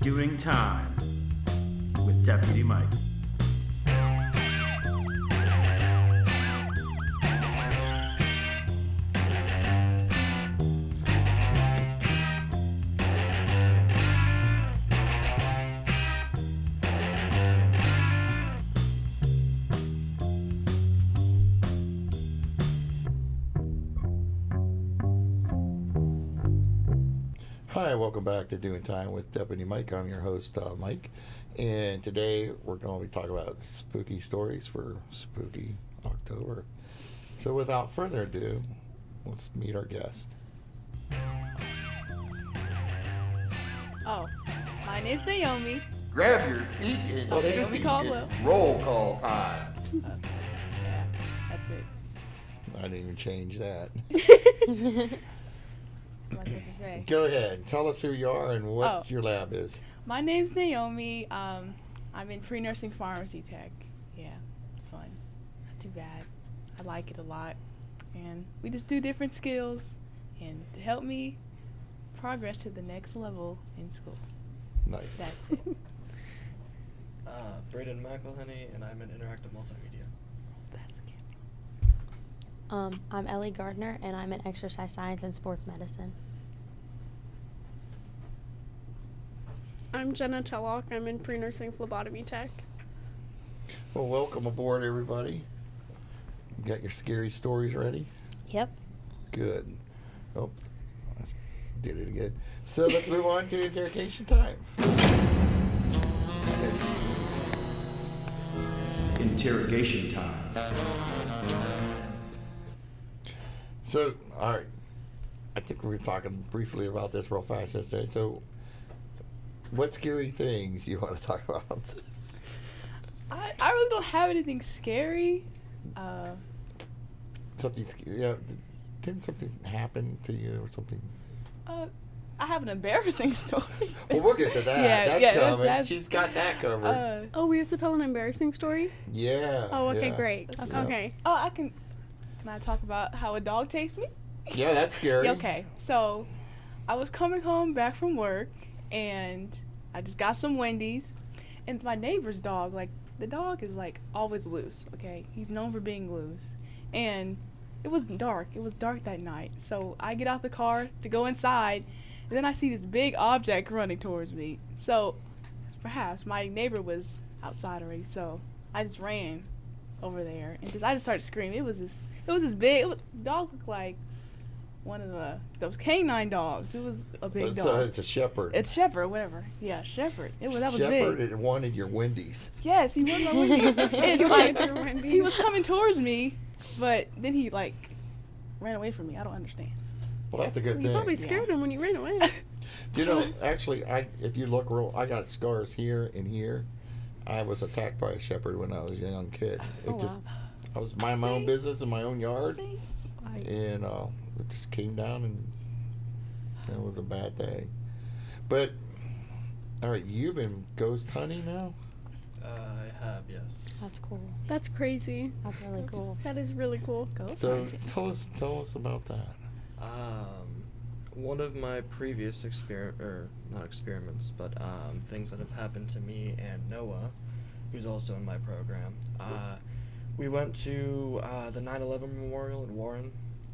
Doing Time with Deputy Mike. Hi, welcome back to Doing Time with Deputy Mike. I'm your host, Mike, and today we're going to be talking about spooky stories for spooky October. So without further ado, let's meet our guest. Oh, my name's Naomi. Grab your feet and Okay, take a we seat. call It's Will. roll call time. Yeah, that's it. I didn't even change that. What am I supposed to say? Go ahead, tell us who you are and what Oh. your lab is. My name's Naomi. I'm in pre-nursing pharmacy tech. Yeah, it's fun. Not too bad. I like it a lot. And we just do different skills and to help me progress to the next level in school. Nice. That's it. Braden McElhenney, and I'm in Interactive Multimedia. I'm Ellie Gardner, and I'm in exercise science and sports medicine. I'm Jenna Tellock. I'm in pre-nursing phlebotomy tech. Well, welcome aboard, everybody. You got your scary stories ready? Yep. Good. Oh, I did it again. So let's move on to interrogation time. Interrogation time. So, all right. I think we were talking briefly about this real fast yesterday. So, what scary things you want to talk about? I really don't have anything scary. Something, yeah. Didn't something happen to you or something? I have an embarrassing story. Well, we'll get to that. That's coming. She's got that covered. Oh, we have to tell an embarrassing story? Yeah. Oh, okay, yeah. great. Yeah. Okay. Oh, Can I talk about how a dog chased me? Yeah, that's scary. Okay, so I was coming home back from work, and I just got some Wendy's, and my neighbor's dog, like, the dog is, like, always loose, okay? He's known for being loose, and it was dark. It was dark that night, so I get out the car to go inside, and then I see this big object running towards me. So perhaps my neighbor was outside already, so I just ran over there, and I just started screaming. It was this big. The dog looked like one of those canine dogs. It was a big dog. It's a shepherd. It's Shepherd, whatever. Yeah, Shepherd. That was Shepherd big. it wanted your Wendy's. Yes, he was my Wendy's. And like, Your Wendy's. he was coming towards me, but then he like ran away from me. I don't understand. Well, that's a good You thing. probably scared him when you ran away. Do you know, actually, if you look I got scars here and here. I was attacked by a shepherd when I was a young kid. Oh, wow. I was minding my own business in my own yard, See? and it just came down, and it was a bad day. But, all right, you've been ghost hunting now? I have, yes. That's cool. That's crazy. That's really cool. That is really cool. So tell us about that. One of my previous things that have happened to me and Noah, who's also in my program. We went to the 9/11 Memorial in Warren,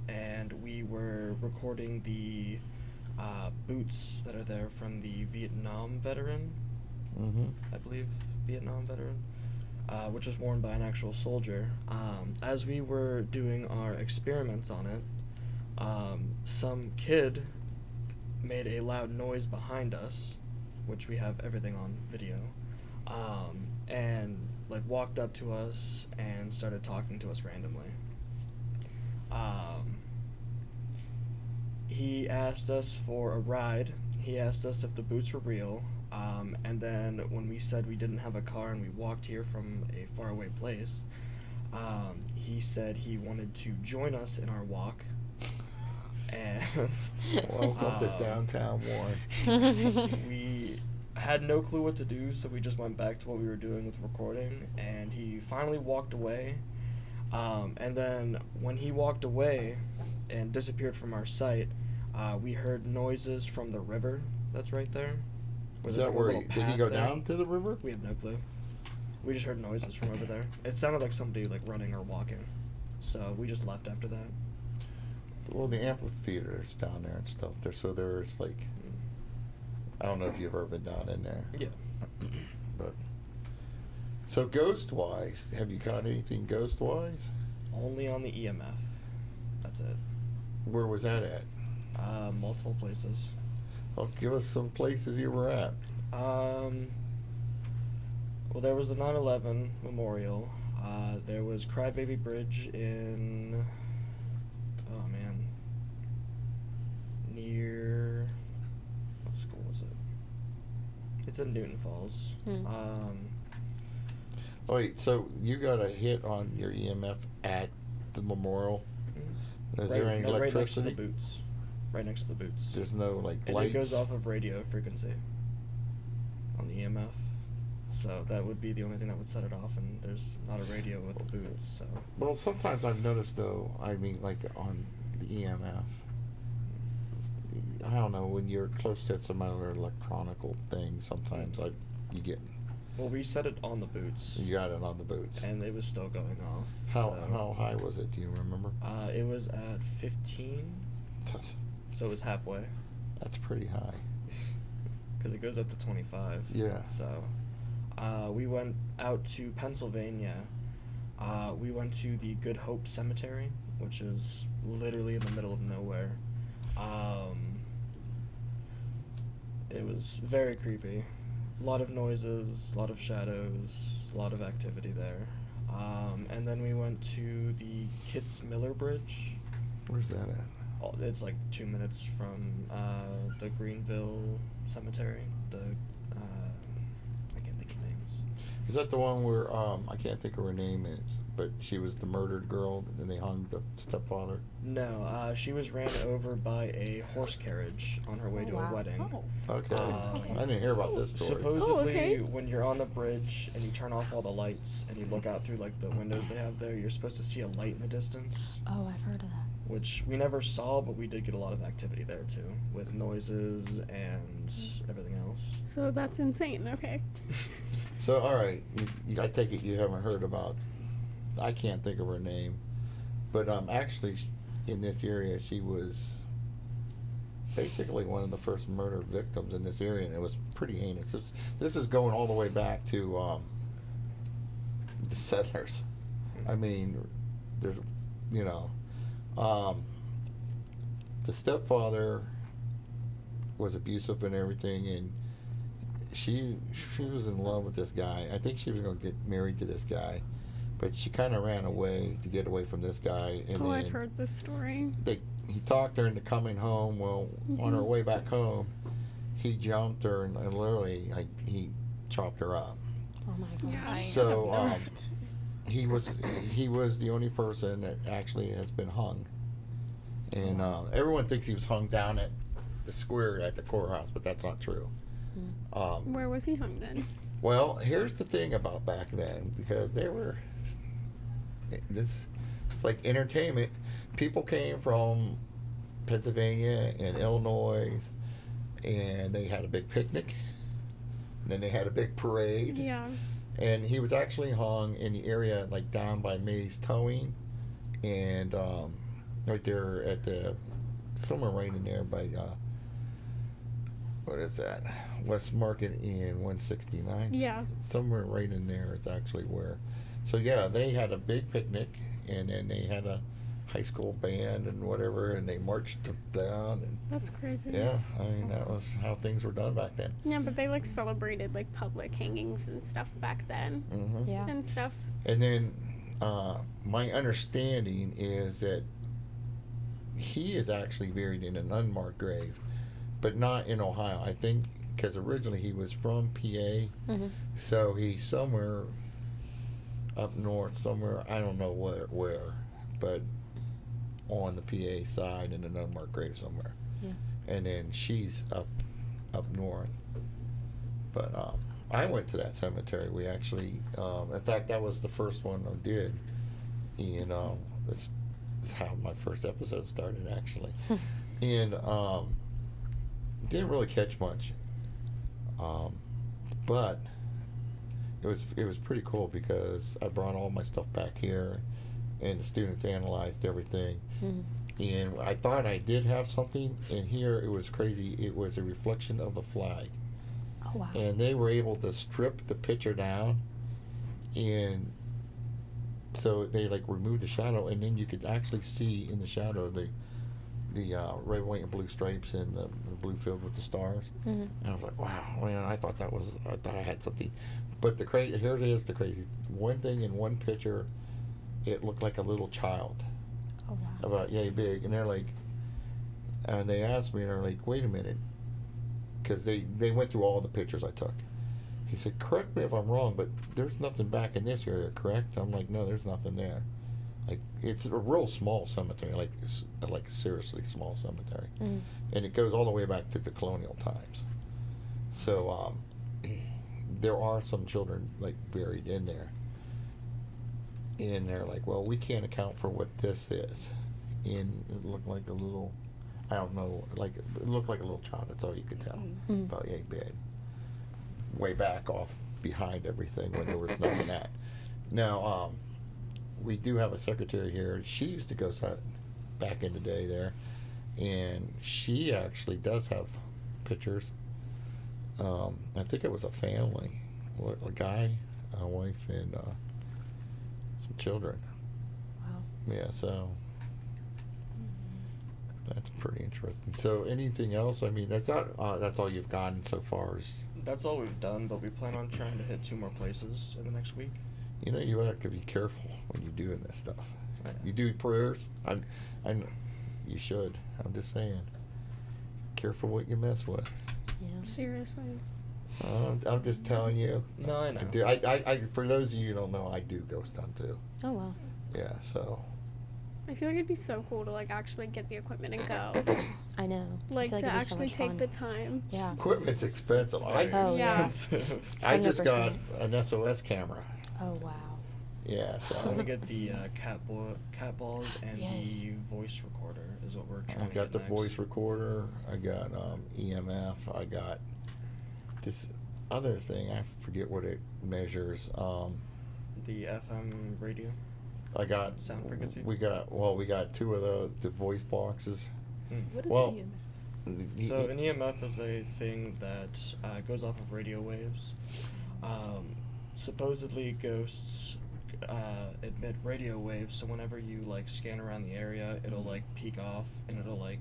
and we were recording the boots that are there from the Vietnam veteran, Mm-hmm. I believe, Vietnam veteran, which was worn by an actual soldier. As we were doing our experiments on it, some kid made a loud noise behind us, which we have everything on video, and like walked up to us and started talking to us randomly. He asked us for a ride. He asked us if the boots were real, and then when we said we didn't have a car and we walked here from a faraway place, he said he wanted to join us in our walk. And Welcome to downtown Warren. we had no clue what to do, so we just went back to what we were doing with recording, and he finally walked away. And then when he walked away and disappeared from our sight, we heard noises from the river that's right there. Where Is there's, that like, a where little did he path go there. down to the river? We have no clue. We just heard noises from over there. It sounded like somebody like running or walking. So we just left after that. Well, the amphitheater's down there and stuff. There's like, I don't know if you've ever been down in there. Yeah. But so ghost wise, have you got anything ghost wise? Only on the EMF. That's it. Where was that at? Multiple places. Well, give us some places you were at. Well, there was the 9/11 memorial. There was Crybaby Bridge in, oh man, near, what school was it? It's in Newton Falls. Oh, wait, so you got a hit on your EMF at the memorial? Is there any right next to the electricity? boots. Right next to the boots. There's no like And lights. it goes off of radio frequency on the EMF. So that would be the only thing that would set it off, and there's not a radio with the boots, so. Well, sometimes I've noticed though. I mean, like on the EMF. I don't know, when you're close to some other electronical thing, sometimes you get Well, we set it on the boots, you got it on the boots. and it was still going off. How high was it? Do you remember? It was at 15, That's so it was halfway, that's pretty high. because it goes up to 25. Yeah. So, we went out to Pennsylvania. We went to the Good Hope Cemetery, which is literally in the middle of nowhere. It was very creepy. A lot of noises, a lot of shadows, a lot of activity there. And then we went to the Kitzmiller Bridge. Where's that at? It's like 2 minutes from the Greenville Cemetery. I can't think of names. Is that the one where I can't think of her name is, but she was the murdered girl and they hung the stepfather? No, she was ran over by a horse carriage on her way Oh, to wow. a wedding. Oh. Okay. Okay. I didn't hear about this story. Supposedly, okay. when you're on the bridge and you turn off all the lights and you look out through like the windows they have there, you're supposed to see a light in the distance, Oh, I've heard of that. which we never saw, but we did get a lot of activity there too, with noises and everything else. So that's insane. Okay. So, all right, I take it you haven't heard about, I can't think of her name, but actually in this area she was basically one of the first murder victims in this area, and it was pretty heinous. This is going all the way back to the settlers. I mean, there's, you know, the stepfather was abusive and everything, and she was in love with this guy. I think she was going to get married to this guy, but she kind of ran away to get away from this guy. And Oh, then I've heard this story. he talked her into coming home. Well, on her way back home, he jumped her and literally, like, he chopped her up. Oh my gosh. Yeah. So he was the only person that actually has been hung, and everyone thinks he was hung down at the square at the courthouse, but that's not true. Where was he hung then? Well, here's the thing about back then, because it's like entertainment. People came from Pennsylvania and Illinois, and they had a big picnic. And then they had a big parade. Yeah. And he was actually hung in the area like down by May's Towing, and right there at somewhere right in there by what is that? West Market and 169. Yeah. Somewhere right in there is actually where. So yeah, they had a big picnic, and then they had a high school band and whatever, and they marched them down. And That's crazy. yeah, I mean that was how things were done back then. Yeah, but they like celebrated like public hangings and stuff back then Mm-hmm. Yeah. and stuff. And then my understanding is that he is actually buried in an unmarked grave, but not in Ohio. I think because originally he was from PA, so he's somewhere up north, somewhere, I don't know where, but on the PA side in an unmarked grave somewhere. Yeah. And then she's up north. But I went to that cemetery. We actually, in fact, that was the first one I did. You know, that's how my first episode started, actually. And didn't really catch much. But it was pretty cool because I brought all my stuff back here, and the students analyzed everything. And I thought I did have something, and here it was crazy. It was a reflection of a flag. Oh, wow. And they were able to strip the picture down, and so they like removed the shadow, and then you could actually see in the shadow the red, white, and blue stripes and the blue field with the stars. And I was like, wow, man, I thought I had something. But here it is, the crazy one thing in one picture, it looked like a little child. Oh, wow. About yay big, and they're like, and they asked me, and they're like, wait a minute, because they went through all the pictures I took. He said, correct me if I'm wrong, but there's nothing back in this area, correct? I'm like, no, there's nothing there. Like, it's a real small cemetery, like a seriously small cemetery, and it goes all the way back to the colonial times. So there are some children like buried in there. And they're like, well, we can't account for what this is. And it looked like a little, I don't know, like it looked like a little child. That's all you could tell. About yay big. Way back off behind everything when there was nothing at. Now, we do have a secretary here. She used to go back in the day there, and she actually does have pictures. I think it was a family, a guy, a wife, and some children. Wow. Yeah, so that's pretty interesting. So anything else? I mean, that's all you've gotten so far. That's all we've done, but we plan on trying to hit 2 more places in the next week. You know, you have to be careful when you're doing this stuff. Yeah. You do prayers. You should. I'm just saying. Careful what you mess with. Yeah. Seriously. I'm just telling you. No, I know. I for those of you who don't know, I do ghost hunt too. Oh, wow. Yeah, so. I feel like it'd be so cool to like actually get the equipment and go. I know. Like I to feel it'd be so actually much take fun. the time. Yeah. Equipment's expensive. Very Oh, yeah. expensive. I just got 100%. an SOS camera. Oh, wow. Yeah, so. I'm gonna get the cat balls and Yes. the voice recorder is what we're trying I to got get the next. voice recorder. I got EMF. I got this other thing. I forget what it measures. The FM radio. I got Sound frequency? We got 2 of the voice boxes. What is Well, EMF? So an EMF is a thing that goes off of radio waves. Supposedly ghosts emit radio waves, so whenever you like scan around the area, it'll like peak off and it'll like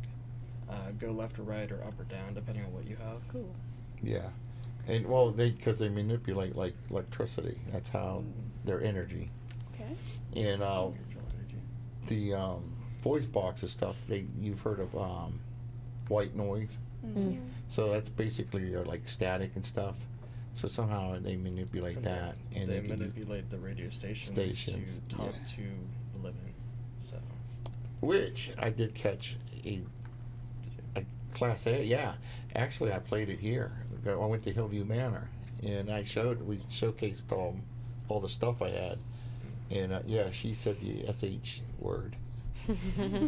go left or right or up or down depending on what you have. That's cool. Yeah, and well, because they manipulate like electricity. That's how their energy. Okay. And Neutral energy. the voice boxes stuff. You've heard of white noise. Mm. So that's basically like static and stuff. So somehow they manipulate And that, and they they can manipulate the radio stations to talk yeah. to the living. So Which I did catch a Class A. Yeah, actually I played it here. I went to Hillview Manor, and we showcased all the stuff I had, and yeah, she said the SH word,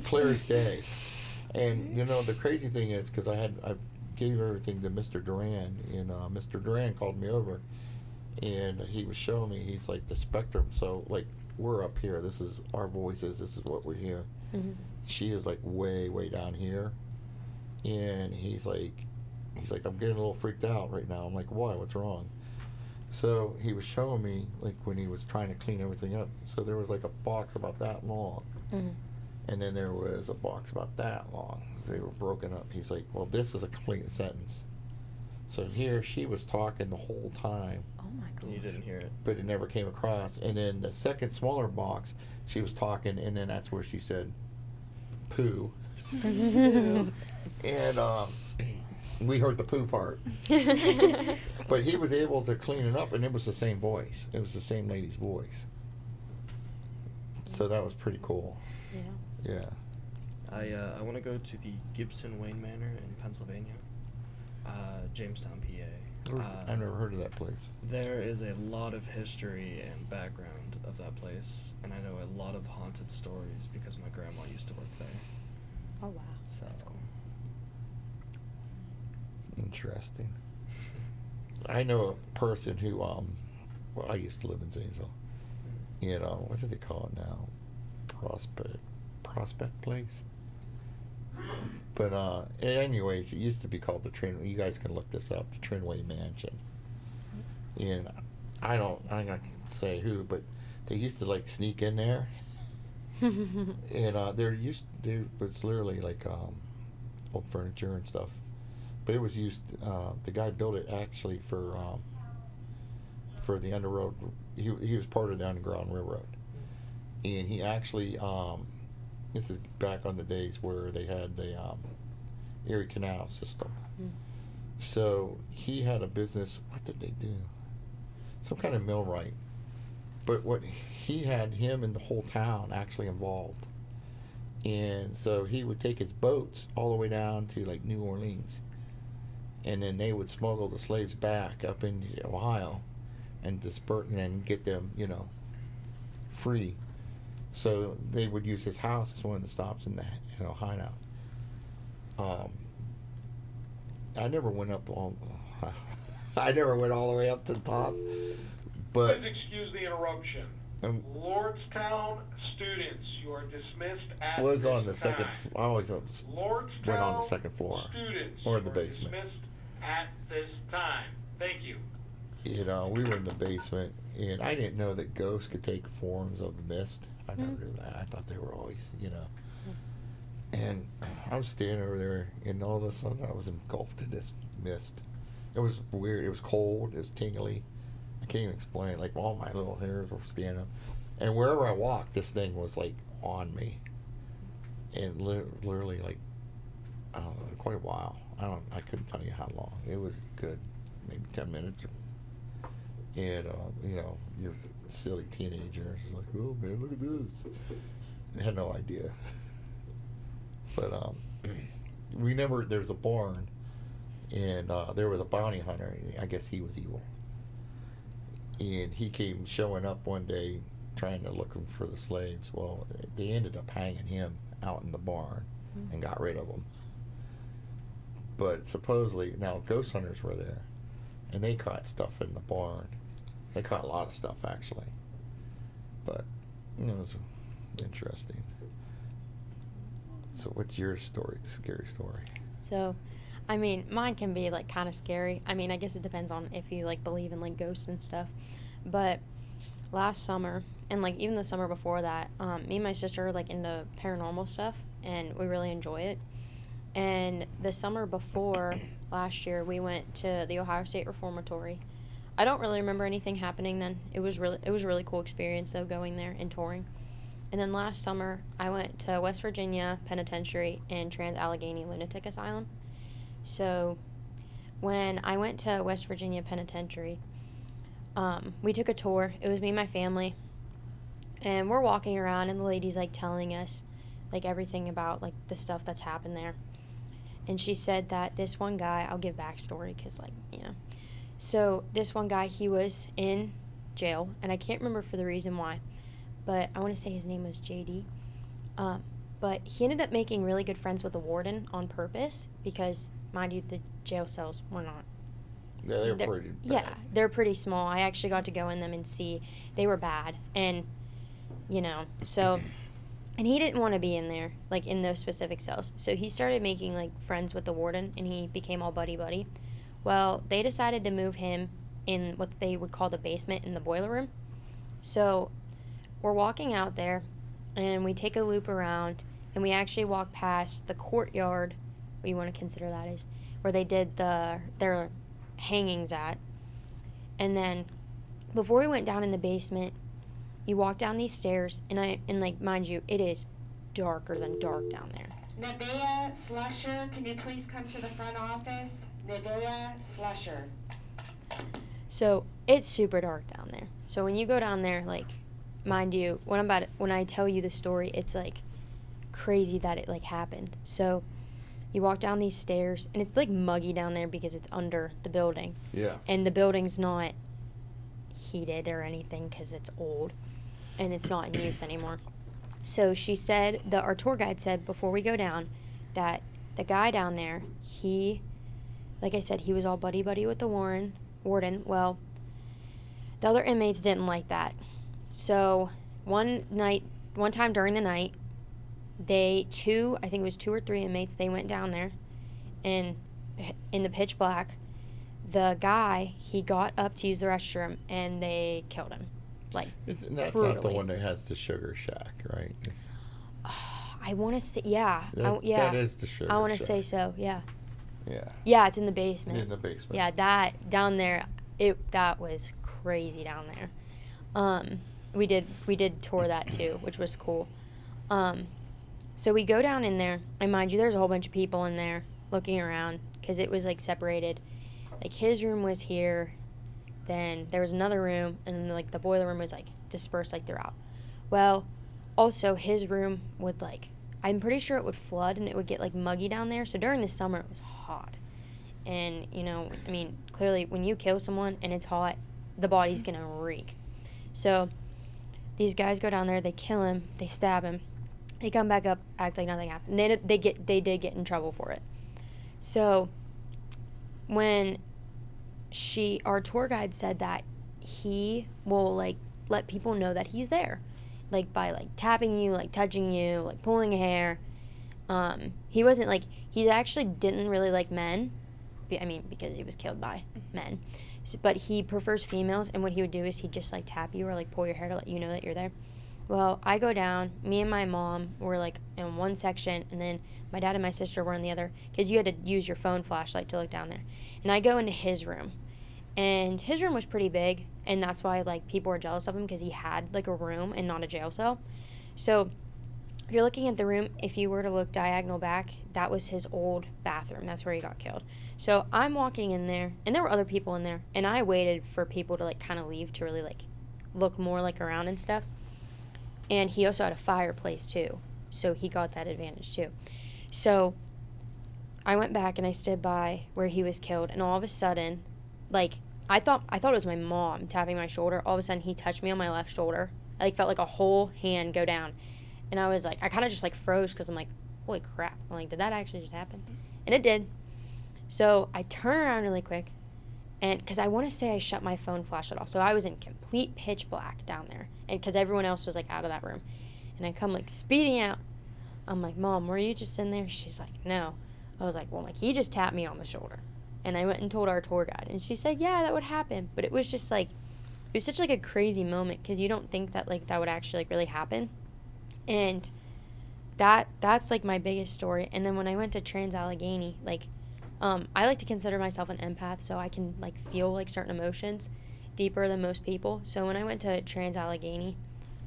clear as day. And you know the crazy thing is because I gave everything to Mr. Duran, and Mr. Duran called me over, and he was showing me. He's like the spectrum. So like we're up here. This is our voices. This is what we hear. She is like way down here, and he's like I'm getting a little freaked out right now. I'm like, why? What's wrong? So he was showing me like when he was trying to clean everything up. So there was like a box about that long. And then there was a box about that long. They were broken up. He's like, well, this is a complete sentence. So here she was talking the whole time, Oh, my gosh. and you didn't hear it. but it never came across. And then the second smaller box, she was talking, and then that's where she said, poo. And we heard the poo part. But he was able to clean it up, and it was the same voice. It was the same lady's voice. So that was pretty cool. Yeah. Yeah. I want to go to the Gibson Wayne Manor in Pennsylvania, Jamestown, PA. I've never heard of that place. There is a lot of history and background of that place, and I know a lot of haunted stories because my grandma used to work there. Oh, wow. So That's cool. Interesting. I know a person who, well, I used to live in Zanesville. You know, what do they call it now? Prospect Place. But anyways, it used to be called the Train. You guys can look this up, the Trinway Mansion. And I'm not gonna say who, but they used to like sneak in there. And there was literally like old furniture and stuff, but it was used. The guy built it actually for the underroad. He was part of the Underground Railroad, and he actually this is back on the days where they had the Erie Canal system. So he had a business. What did they do? Some kind of millwright. But what he had him and the whole town actually involved. And so he would take his boats all the way down to like New Orleans. And then they would smuggle the slaves back up into Ohio and disperse and then get them, you know, free. So they would use his house as one of the stops in the hideout. I never went up all I never went all the way up to the top. But Please excuse the interruption. Lordstown students, you are dismissed at was this on the time. second. I always went on the second floor Students, or the you are basement. dismissed at this time. Thank you. You know, we were in the basement, and I didn't know that ghosts could take forms of the mist. I never knew that. I thought they were always, you know. And I was standing over there, and all of a sudden I was engulfed in this mist. It was weird. It was cold. It was tingly. I can't even explain it. Like, all my little hairs were standing up. And wherever I walked, this thing was, like, on me. And literally, like, I don't know, quite a while. I couldn't tell you how long. It was good, maybe 10 minutes. And, you know, you're a silly teenager. It's like, oh, man, look at this. I had no idea. But there's a barn, and there was a bounty hunter. I guess he was evil. And he came showing up one day trying to look for the slaves. Well, they ended up hanging him out in the barn and got rid of him. But supposedly, now ghost hunters were there, and they caught stuff in the barn. They caught a lot of stuff, actually. But, you know, it was interesting. So what's your story, scary story? So, I mean, mine can be, like, kind of scary. I mean, I guess it depends on if you, like, believe in, like, ghosts and stuff. But last summer, and, like, even the summer before that, me and my sister are, like, into paranormal stuff, and we really enjoy it. And the summer before last year, we went to the Ohio State Reformatory. I don't really remember anything happening then. It was a really cool experience, though, going there and touring. And then last summer, I went to West Virginia Penitentiary and Trans-Allegheny Lunatic Asylum. So when I went to West Virginia Penitentiary, we took a tour. It was me and my family. And we're walking around, and the lady's, like, telling us, like, everything about, like, the stuff that's happened there. And she said that this one guy, I'll give backstory because, like, you know. So this one guy, he was in jail, and I can't remember for the reason why. But I want to say his name was JD. But he ended up making really good friends with the warden on purpose because, mind you, the jail cells were not. Yeah, they're pretty bad. Yeah, they're pretty small. I actually got to go in them and see. They were bad. And, you know, so... And he didn't want to be in there, like, in those specific cells. So he started making, like, friends with the warden, and he became all buddy-buddy. Well, they decided to move him in what they would call the basement in the boiler room. So we're walking out there, and we take a loop around, and we actually walk past the courtyard, what you want to consider that is, where they did their hangings at. And then before we went down in the basement, you walk down these stairs, and like, mind you, it is darker than dark down there. Nevaeh Slusher, can you please come to the front office? Nevaeh Slusher. So it's super dark down there. So when you go down there, like, mind you, when I tell you the story, it's like crazy that it like happened. So you walk down these stairs, and it's like muggy down there because it's under the building. Yeah. And the building's not heated or anything because it's old, and it's not in use anymore. So she said, our tour guide said before we go down, that the guy down there, he, like I said, he was all buddy-buddy with the warden, warden. Well, the other inmates didn't like that. So one time during the night, I think it was 2 or 3 inmates, they went down there, and in the pitch black, the guy, he got up to use the restroom, and they killed him. Like, That's brutally. not the one that has the sugar shack, right? I want to say, yeah. That is the sugar I want to shack. say so, yeah. Yeah. Yeah, it's in the basement. In the basement. Yeah, that down there, that was crazy down there. We did tour that too, which was cool. So we go down in there, and mind you, there's a whole bunch of people in there looking around because it was like separated. Like his room was here, then there was another room, and then like the boiler room was like dispersed like throughout. Well, also his room would like, I'm pretty sure it would flood and it would get like muggy down there. So during the summer it was hot. And, you know, I mean, clearly when you kill someone and it's hot, the body's going to reek. So these guys go down there, they kill him, they stab him. They come back up, act like nothing happened. They did get in trouble for it. So when our tour guide said that he will like let people know that he's there, like by like tapping you, like touching you, like pulling hair. He wasn't like, he actually didn't really like men. I mean, because he was killed by men. So, but he prefers females, and what he would do is he'd just like tap you or like pull your hair to let you know that you're there. Well, I go down, me and my mom were like in one section, and then my dad and my sister were in the other, because you had to use your phone flashlight to look down there. And I go into his room, and his room was pretty big, and that's why like people were jealous of him, because he had like a room and not a jail cell. So if you're looking at the room, if you were to look diagonal back, that was his old bathroom. That's where he got killed. So I'm walking in there, and there were other people in there, and I waited for people to like kind of leave to really like look more like around and stuff. And he also had a fireplace too, so he got that advantage too. So I went back and I stood by where he was killed, and all of a sudden, like I thought it was my mom tapping my shoulder. All of a sudden, he touched me on my left shoulder. I like felt like a whole hand go down, and I was like, I kind of just like froze, because I'm like, holy crap! I'm like, did that actually just happen? And it did. So I turn around really quick, and because I want to say I shut my phone flashlight off, so I was in complete pitch black down there, and because everyone else was like out of that room, and I come like speeding out. I'm like, Mom, were you just in there? She's like, no. I was like, well, like he just tapped me on the shoulder, and I went and told our tour guide, and she said, yeah, that would happen, but it was just like, it was such like a crazy moment, because you don't think that like that would actually like really happen, and that's like my biggest story. And then when I went to Trans-Allegheny, like I like to consider myself an empath, so I can like feel like certain emotions deeper than most people. So when I went to Trans-Allegheny,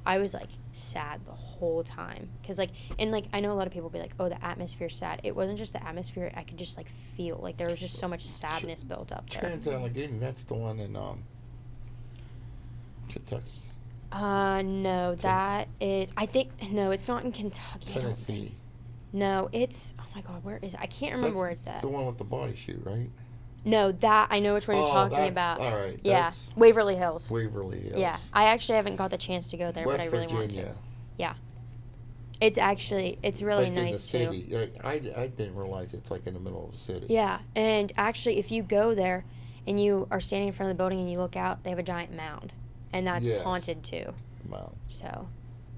I was like sad the whole time, because like, and like I know a lot of people be like, oh, the atmosphere's sad. It wasn't just the atmosphere. I could just like feel like there was just so much sadness built up there. Trans-Allegheny, that's the one in Kentucky. No, that is, I think, no, it's not in Kentucky. Tennessee. No, it's, oh my God, where is it? I can't remember where it's at. The one with the body shoot, right? No, that, I know which one you're talking about. All right. Yeah, That's Waverly Hills. Waverly Hills. Yeah, I actually haven't got the chance to go there, West but I really want to. Virginia. Yeah. It's actually, it's really like nice in the too. city. I didn't realize it's like in the middle of the city. Yeah, and actually if you go there and you are standing in front of the building and you look out, they have a giant mound, and that's Yes. haunted too. Wow. So,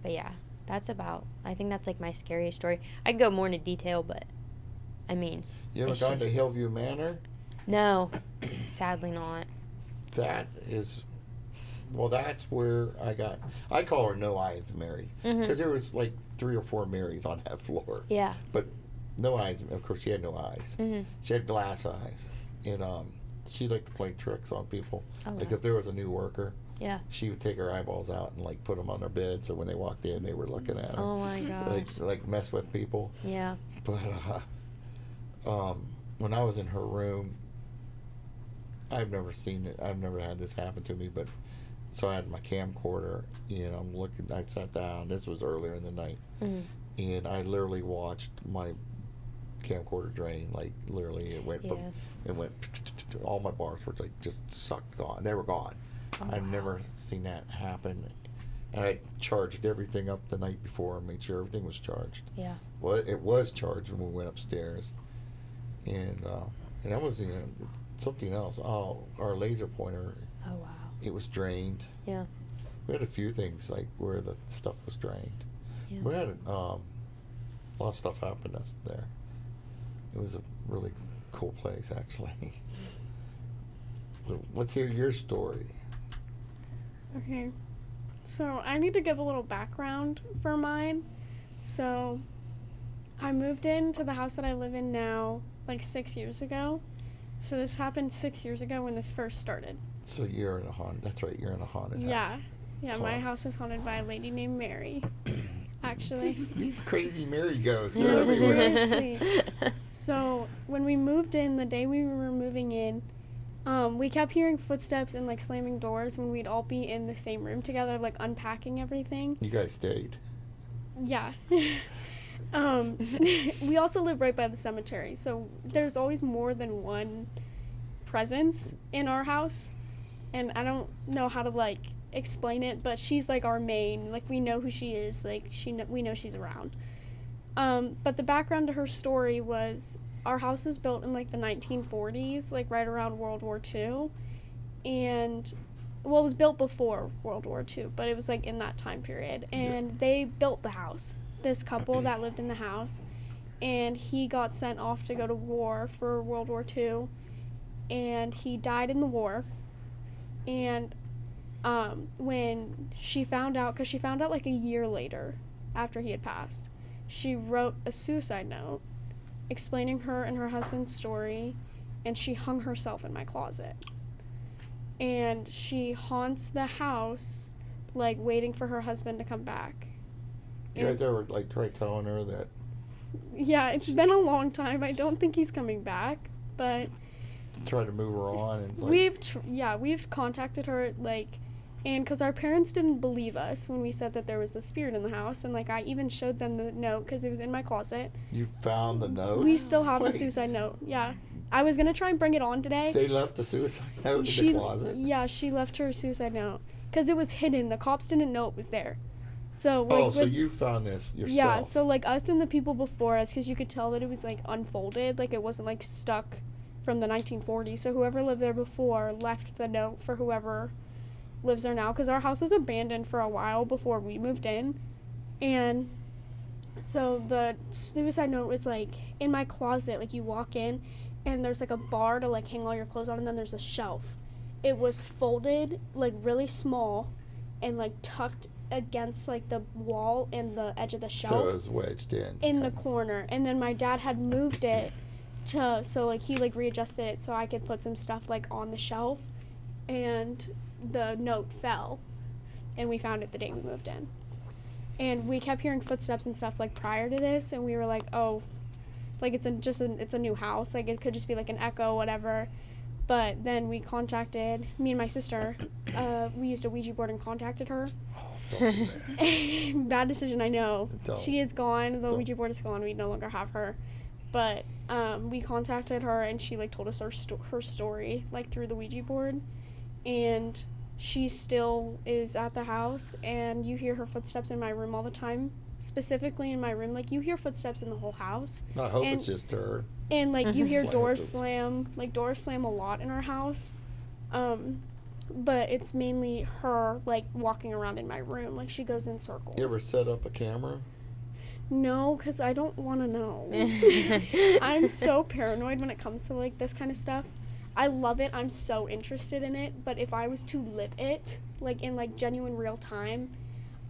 but yeah, that's about, I think that's like my scariest story. I could go more into detail, but I mean, You ever it's gone to just- Hillview Manor? no, sadly not. That is, well, that's where I call her No Eyes Mary, because there was like 3 or 4 Marys on that floor. Yeah. But no eyes. Of course, she had no eyes. Mm-hmm. She had glass eyes, and she liked to play tricks on people. Oh, Like wow. if there was a new worker, Yeah. she would take her eyeballs out and like put them on their bed, so when they walked in, they were looking at her. Oh my gosh. Like mess with people. Yeah. But when I was in her room, I've never seen it. I've never had this happen to me. But so I had my camcorder, and I'm looking. I sat down. This was earlier in the night, and I literally watched my camcorder drain. Like literally, it went all my bars were like just sucked gone. They were gone. Oh, I've wow. never seen that happen. And I charged everything up the night before and made sure everything was charged. Yeah. Well, it was charged when we went upstairs, and And that was something else. Oh, our laser pointer, Oh wow. it was drained. Yeah. We had a few things like where the stuff was drained. Yeah. We had a lot of stuff happen to us there. It was a really cool place, actually. So let's hear your story. Okay. So I need to give a little background for mine. So I moved into the house that I live in now like 6 years ago. So this happened 6 years ago when this first started. So you're in a haunted. That's right. You're in a haunted Yeah. house. Yeah, It's my haunted. house is haunted by a lady named Mary. Actually. These crazy Mary ghosts. Yeah, They're everywhere. seriously. So when we moved in, the day we were moving in, we kept hearing footsteps and like slamming doors when we'd all be in the same room together, like unpacking everything. You guys stayed. Yeah. We also live right by the cemetery, so there's always more than one presence in our house. And I don't know how to like explain it, but she's like our main, like we know who she is, like we know she's around. But the background to her story was our house was built in like the 1940s, like right around World War II. And well, it was built before World War II, but it was like in that time period. And they built the house, this couple that lived in the house, and he got sent off to go to war for World War II, and he died in the war. And when she found out, because she found out like a year later after he had passed, she wrote a suicide note explaining her and her husband's story, and she hung herself in my closet. And she haunts the house, like waiting for her husband to come back. You guys ever like try telling her that? Yeah, it's been a long time. I don't think he's coming back, but Try to move her on and like, we've contacted her, like, and because our parents didn't believe us when we said that there was a spirit in the house, and like I even showed them the note because it was in my closet. you found the note. We still have the Wait. suicide note. Yeah, I was gonna try and bring it on today. They left the suicide note in the closet. Yeah, she left her suicide note because it was hidden. The cops didn't know it was there. So like, Oh, so you found this yourself? yeah, so like us and the people before us, because you could tell that it was like unfolded, like it wasn't like stuck from the 1940s. So whoever lived there before left the note for whoever lives there now, because our house was abandoned for a while before we moved in. And so the suicide note was like in my closet. Like you walk in and there's like a bar to like hang all your clothes on, and then there's a shelf. It was folded like really small and like tucked against like the wall and the edge of the shelf. So it was wedged in. The corner. And then my dad had moved it so like he like readjusted it so I could put some stuff like on the shelf, and the note fell, and we found it the day we moved in. And we kept hearing footsteps and stuff like prior to this, and we were like, oh, like it's a new house, like it could just be like an echo, whatever. But then we contacted, me and my sister, we used a Ouija board and contacted her. Don't do that. Bad decision, I know. Don't. She is gone. The Don't. Ouija board is gone. We no longer have her. But we contacted her, and she like told us her story like through the Ouija board, and she still is at the house, and you hear her footsteps in my room all the time. Specifically in my room, like you hear footsteps in the whole house. I hope And- it's just her. And like you hear Like doors this. slam a lot in our house. But it's mainly her like walking around in my room, like she goes in circles. You ever set up a camera? No, because I don't want to know. I'm so paranoid when it comes to like this kind of stuff. I love it. I'm so interested in it. But if I was to live it, like in like genuine real time,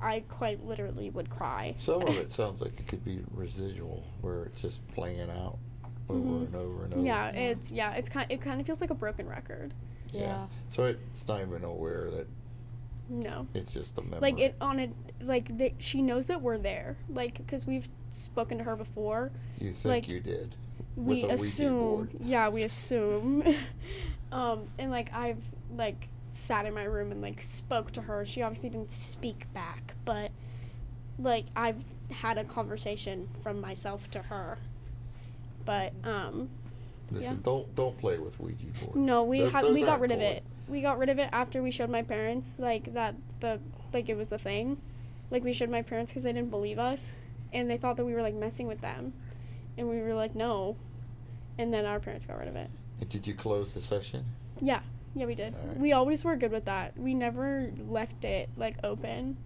I quite literally would cry. Some of it sounds like it could be residual, where it's just playing out over and over and over. Yeah, it kind of feels like a broken record. Yeah. So it's not even aware that No. it's just a memory. Like it on it, like she knows that we're there, like because we've spoken to her before. You think like, you did. We with a Ouija assume, board. yeah, we assume. And like I've like sat in my room and like spoke to her. She obviously didn't speak back, but like I've had a conversation from myself to her. But Listen, yeah. don't play with Ouija boards. No, we Those got aren't rid of toys. it. We got rid of it after we showed my parents like that it was a thing. Like we showed my parents because they didn't believe us, and they thought that we were like messing with them, and we were like no, and then our parents got rid of it. And did you close the session? Yeah, we did. Alright. We always were good with that. We never left it like open,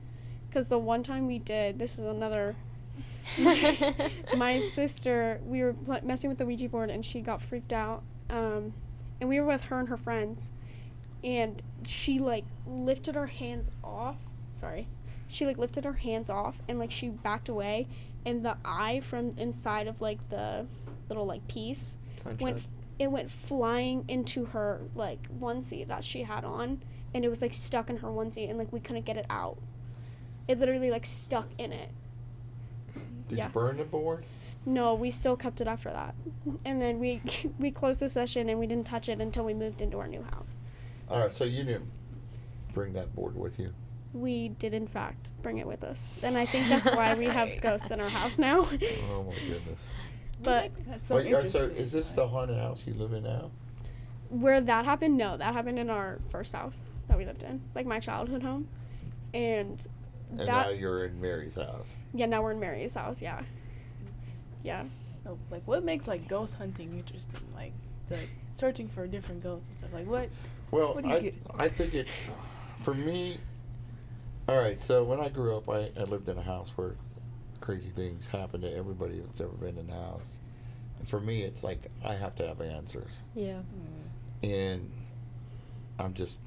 because the one time we did, this is another. My sister, we were messing with the Ouija board, and she got freaked out. And we were with her and her friends, and she like lifted her hands off. Sorry, she like lifted her hands off, and like she backed away, and the eye from inside of like the little like piece went flying into her like onesie that she had on, and it was like stuck in her onesie, and like we couldn't get it out. It literally like stuck in it. Did Yeah. you burn the board? No, we still kept it after that, and then we closed the session and we didn't touch it until we moved into our new house. All right, so you didn't bring that board with you. We did in fact bring it with us, and I think that's why we have ghosts in our house now. Oh my goodness. But That's so Wait, so interesting. is this the haunted house you live in now? where that happened, no, that happened in our first house that we lived in, like my childhood home, and And that now you're in Mary's house. yeah, now we're in Mary's house. Yeah. So, like, what makes like ghost hunting interesting? Like searching for different ghosts and stuff. Like, what? Well, What do you get? I think it's, for me, all right, so when I grew up, I lived in a house where crazy things happened to everybody that's ever been in the house. And for me, it's like I have to have answers. Yeah. And I'm just,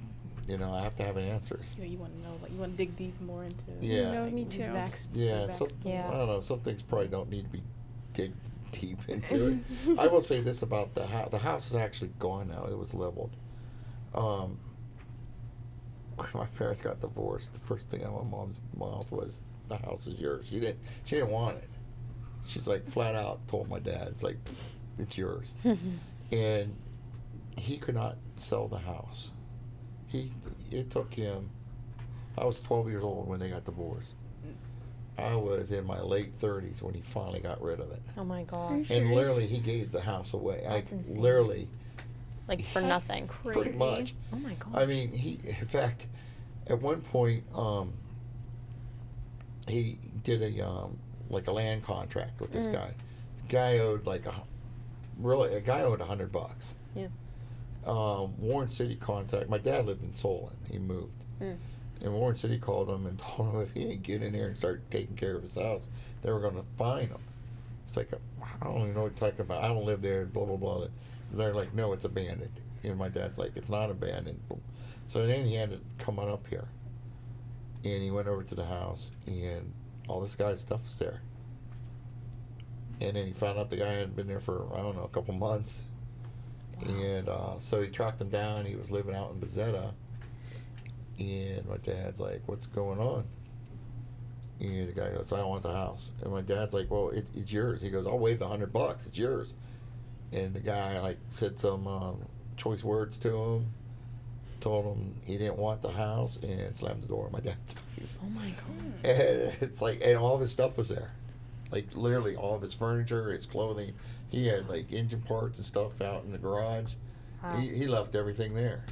I have to have answers. You want to know, like, you want to dig deep more into. Yeah. No, like, me his too. Yeah, Yeah. I don't know, some things probably don't need to be dig deep into it. I will say this about the house. The house is actually gone now. It was leveled. When my parents got divorced, the first thing out of my mom's mouth was, "The house is yours." She didn't want it. She's like flat out told my dad, "It's like, it's yours." And he could not sell the house. It took him. I was 12 years old when they got divorced. I was in my late 30s when he finally got rid of it. Oh my Are you gosh. And serious? literally, he gave the house away. That's insane. Literally, Like for That's nothing. crazy. pretty much. Oh my gosh. I mean, in fact, at one point, he did like a land contract with this guy. The guy owed like a guy owed $100. Yeah. Warren City contacted. My dad lived in Solon. He moved. And Warren City called him and told him if he didn't get in there and start taking care of his house, they were going to fine him. It's like, I don't even know what you're talking about. I don't live there, blah, blah, blah. They're like, no, it's abandoned. And my dad's like, it's not abandoned. So then he ended up coming up here. And he went over to the house, and all this guy's stuff's there. And then he found out the guy hadn't been there for, I don't know, a couple months. And so he tracked him down. He was living out in Bezetta. And my dad's like, what's going on? And the guy goes, I want the house. And my dad's like, well, it's yours. He goes, I'll waive the $100. It's yours. And the guy like said some choice words to him, told him he didn't want the house, and slammed the door in my dad's face. Oh my god. And it's like, and all of his stuff was there. Like literally all of his furniture, his clothing. He had like engine parts and stuff out in the garage. Wow. He left everything there.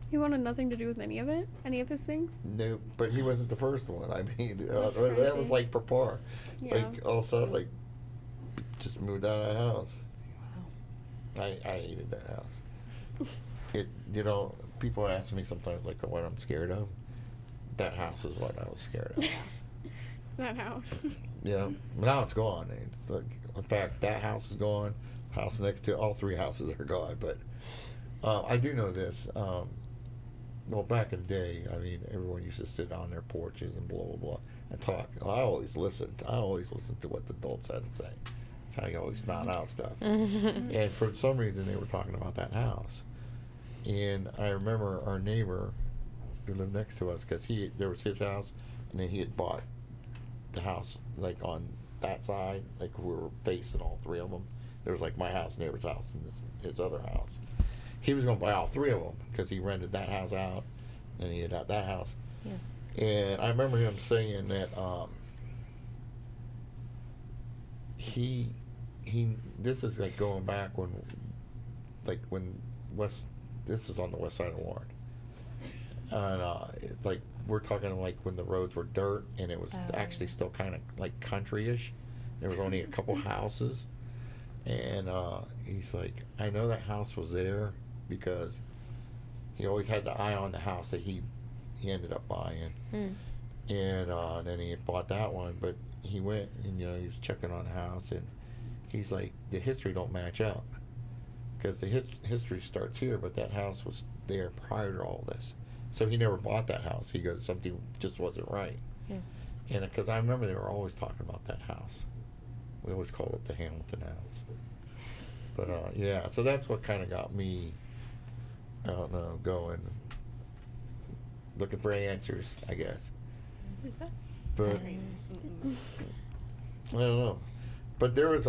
He wanted nothing to do with any of it, any of his things. No, but he wasn't the first one. I mean, That's that was crazy. like per par. Yeah. Like all of a sudden, like just moved out of the house. I hated that house. People ask me sometimes like what I'm scared of. That house is what I was scared of. That house. Yeah, now it's gone. It's like, in fact, that house is gone. House next to all three houses are gone. But I do know this. Well, back in the day, I mean, everyone used to sit on their porches and blah blah blah and talk. I always listened. I always listened to what the adults had to say. That's how you always found out stuff. And for some reason, they were talking about that house. And I remember our neighbor who lived next to us, because there was his house, and then he had bought the house like on that side, like we were facing all three of them. There was like my house, neighbor's house, and his other house. He was going to buy all three of them because he rented that house out, and he had that house. Yeah. And I remember him saying that this is like going back when this is on the west side of Warren, and like we're talking like when the roads were dirt and it was actually still kind of like country-ish. There was only a couple houses, And he's like, I know that house was there because he always had the eye on the house that he ended up buying. And then he had bought that one, but he went and, you know, he was checking on the house, and he's like, the history don't match up. Because the history starts here, but that house was there prior to all this. So he never bought that house. He goes, something just wasn't right. Yeah. And because I remember they were always talking about that house. We always called it the Hamilton house. But yeah, so that's what kind of got me, I don't know, going, looking for answers, I guess. But Sorry. I don't know. But there was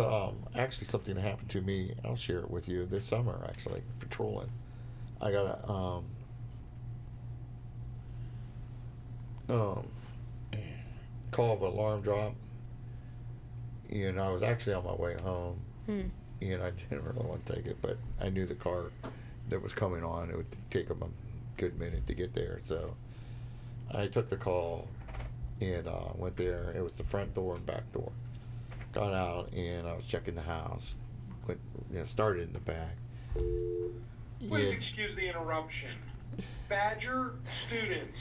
actually something that happened to me. I'll share it with you this summer, actually, patrolling. I got a call of alarm drop. And I was actually on my way home. And I didn't really want to take it, but I knew the car that was coming on, it would take them a good minute to get there. So I took the call and went there. It was the front door and back door. Got out and I was checking the house. Went, you know, started in the back. Please excuse the interruption. Badger students,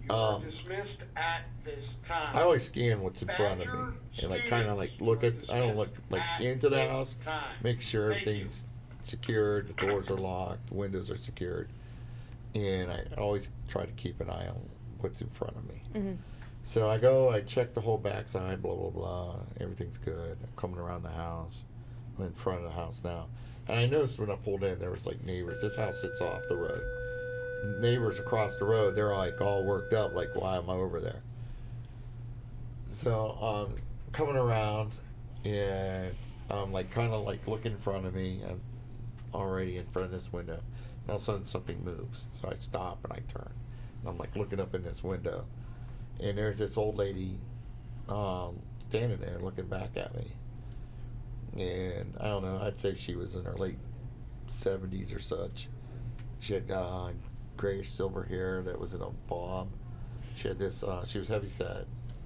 you are dismissed at this time. I always scan what's in front of me and like kind of like look at. I don't look like into the house. Make sure everything's secured. The doors are locked. The windows are secured. And I always try to keep an eye on what's in front of me. So I go, I check the whole backside, blah, blah, blah. Everything's good. I'm coming around the house. I'm in front of the house now. And I noticed when I pulled in, there was like neighbors. This house sits off the road. Neighbors across the road, they're like all worked up, like, why am I over there? So coming around, and I'm like kind of like looking in front of me. I'm already in front of this window. And all of a sudden something moves. So I stop and I turn. And I'm like looking up in this window. And there's this old lady standing there looking back at me. And I don't know, I'd say she was in her late 70s or such. She had grayish silver hair that was in a bob. She had this, she was heavy set.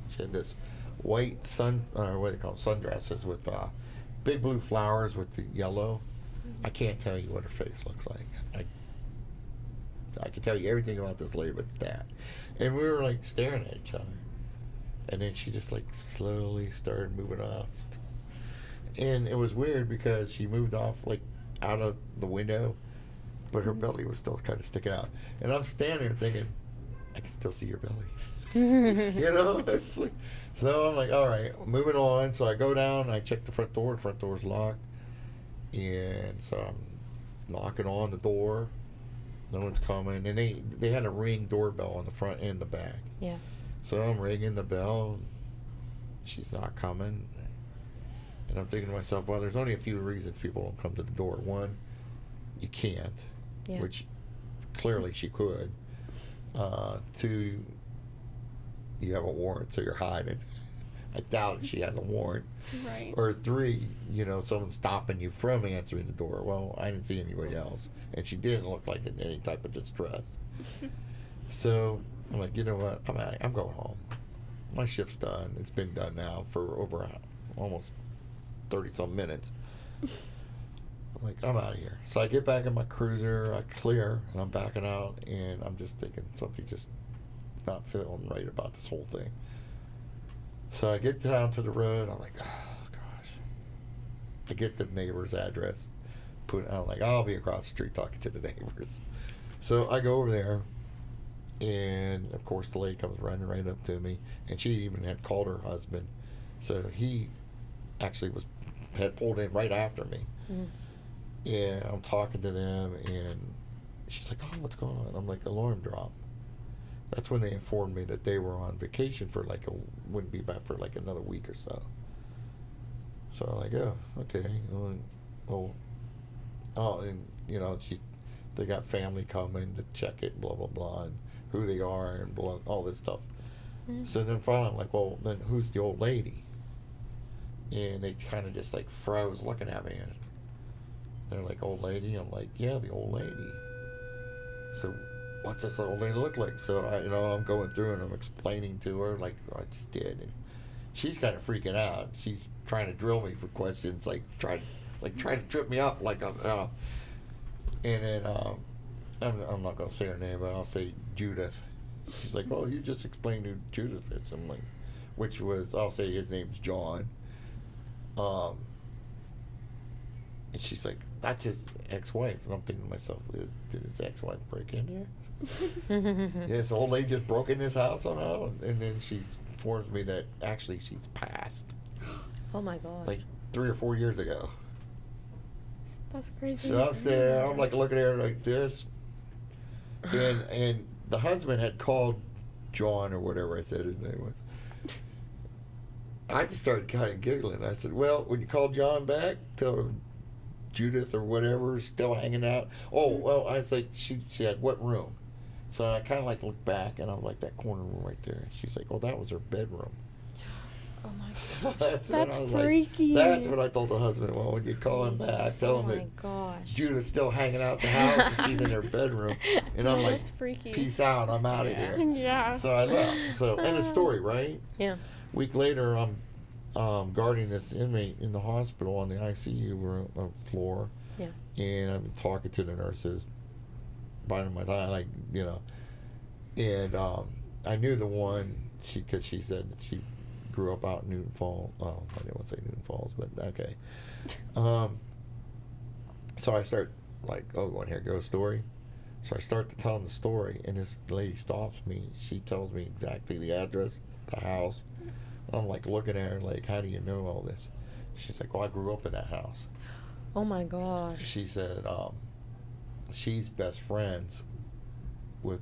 She had this white what do they call them, sundresses with big blue flowers with the yellow. I can't tell you what her face looks like. I can tell you everything about this lady but that. And we were like staring at each other. And then she just like slowly started moving off. And it was weird because she moved off like out of the window, but her belly was still kind of sticking out. And I'm standing there thinking, I can still see your belly. You know? It's like, so I'm like, all right, moving on. So I go down and I check the front door. The front door's locked. And so I'm knocking on the door. No one's coming. And they had a Ring doorbell on the front and the back. Yeah. So I'm ringing the bell. And she's not coming. And I'm thinking to myself, well, there's only a few reasons people don't come to the door. One, you can't, which clearly she could. Two, you have a warrant, so you're hiding. I doubt she has a warrant. Right. Or three, you know, someone's stopping you from answering the door. Well, I didn't see anybody else. And she didn't look like in any type of distress. So I'm like, you know what? I'm going home. My shift's done. It's been done now for over almost 30-some minutes. I'm like, I'm out of here. So I get back in my cruiser, I clear, and I'm backing out, and I'm just thinking something just not feeling right about this whole thing. So I get down to the road, I'm like, oh gosh. I get the neighbor's address. I'm like, I'll be across the street talking to the neighbors. So I go over there, and of course the lady comes running right up to me, and she even had called her husband. So he actually had pulled in right after me. And I'm talking to them, and she's like, oh, what's going on? I'm like, alarm drop. That's when they informed me that they were on vacation for wouldn't be back for like another week or so. So I'm like, oh, okay. And you know, they got family coming to check it, blah, blah, blah, and who they are and blah, all this stuff. So then finally I'm like, well, then who's the old lady? And they kind of just like froze looking at me. And they're like, old lady? I'm like, yeah, the old lady. So what's this old lady look like? So I'm going through and I'm explaining to her like I just did. And she's kind of freaking out. She's trying to drill me for questions, like trying to like trying to trip me up, like and then I'm not gonna say her name, but I'll say Judith. She's like, "Oh, you just explained who Judith is." I'm like, which was, I'll say his name's John. And she's like, "That's his ex-wife." And I'm thinking to myself, did his ex-wife break in here? Yeah, this old lady just broke in his house somehow, and then she informs me that actually she's passed. Oh my gosh. Like 3 or 4 years ago. That's crazy. So I'm there, I'm like looking at her like this, and the husband had called John or whatever I said his name was. I just started kind of giggling. I said, "Well, when you call John back, tell him Judith or whatever is still hanging out." Oh, well, I was like, she said, "What room?" So I kind of like looked back, and I was like, "That corner room right there." She's like, "Oh, that was her bedroom." Oh my gosh. That's when That's I was freaky. Like, that's what I told the husband. Well, when you call him back, tell Oh him my that gosh. Judith's still hanging out at the house and she's in her bedroom. And I'm like, That's freaky. "Peace out, I'm out of Yeah. here." Yeah. So I left. So, end of story, right? Yeah. Week later, I'm guarding this inmate in the hospital on the ICU room floor. Yeah. And I've been talking to the nurses, biding my time, like, you know. And I knew the one, because she said that she grew up out in Newton Falls. Oh, I didn't want to say Newton Falls, but okay. So I start, like, "Oh, you want to hear a ghost story?" So I start to tell them the story, and this lady stops me. She tells me exactly the address, the house. I'm like looking at her like, "How do you know all this?" She's like, "Well, I grew up in that house." Oh my gosh. She said she's best friends with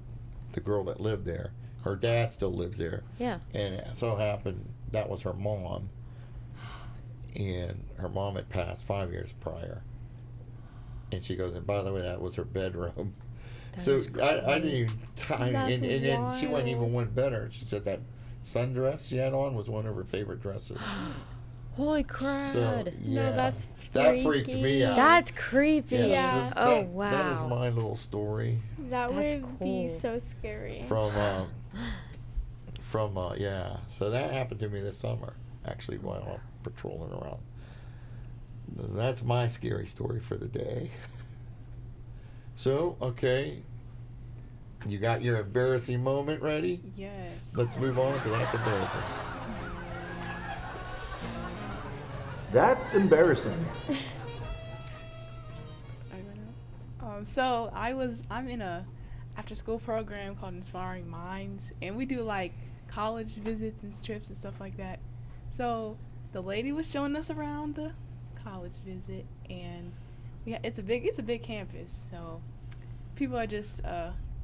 the girl that lived there. Her dad still lives there. Yeah. And it so happened that was her mom. And her mom had passed 5 years prior. And she goes, "And by the way, that was her bedroom." That So is I didn't crazy. even time. That's And then she went even wild. one better. She said that sundress she had on was one of her favorite dresses. Holy crud. So, yeah. No, that's That freaked me freaky. out. That's creepy. Yeah. so Oh, that- wow. That is my little story That That's would be cool. so scary. from yeah. So that happened to me this summer, actually, while I'm patrolling around. That's my scary story for the day. So, okay, you got your embarrassing moment ready? Yes. Let's move on to That's Embarrassing. That's embarrassing. So I'm in a after school program called Inspiring Minds, and we do like college visits and trips and stuff like that. So the lady was showing us around the college visit, and it's a big campus. So people are just